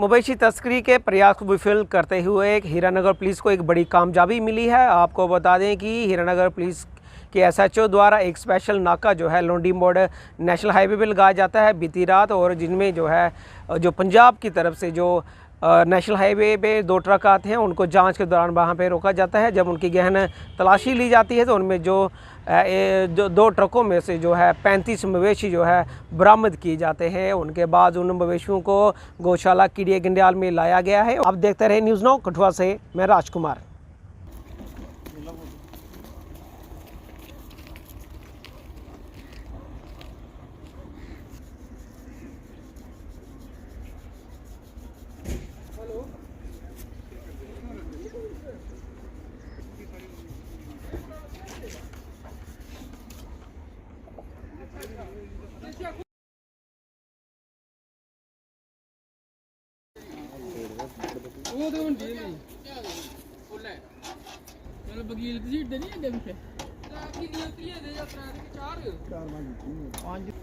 मवेशी तस्करी के प्रयास को विफल करते हुए एक हीरानगर पुलिस को एक बड़ी कामयाबी मिली है। आपको बता दें कि हीरानगर पुलिस के एसएचओ द्वारा एक स्पेशल नाका जो है लोंडी मोड़ नेशनल हाईवे पे लगाया जाता है बीती रात, और जिनमें जो है जो पंजाब की तरफ से जो नेशनल हाईवे पे 2 ट्रक आते हैं उनको जांच के दौरान वहां पे रोका जाता है। जब उनकी गहन तलाशी ली जाती है तो उनमें जो 2 ट्रकों में से जो है 35 मवेशी जो है बरामद किए जाते हैं। उनके बाद उन मवेशियों को गौशाला कीड़िया गंडियाल में लाया गया है। आप देखते रहे न्यूज़ नाउ कठुआ से मैं राजकुमार। ਉਹ ਤਾਂ ਹੁੰਦੀ ਨਹੀਂ ਫੁੱਲ ਹੈ ਚਲ ਵਕੀਲ ਤੁਸੀਂ ਇੱਡੇ ਨਹੀਂ ਅੱਡੇ ਪਿੱਛੇ ਕੀ ਗਲਤੀ ਹੈ ਦੇ ਜਾਂ 4 4 5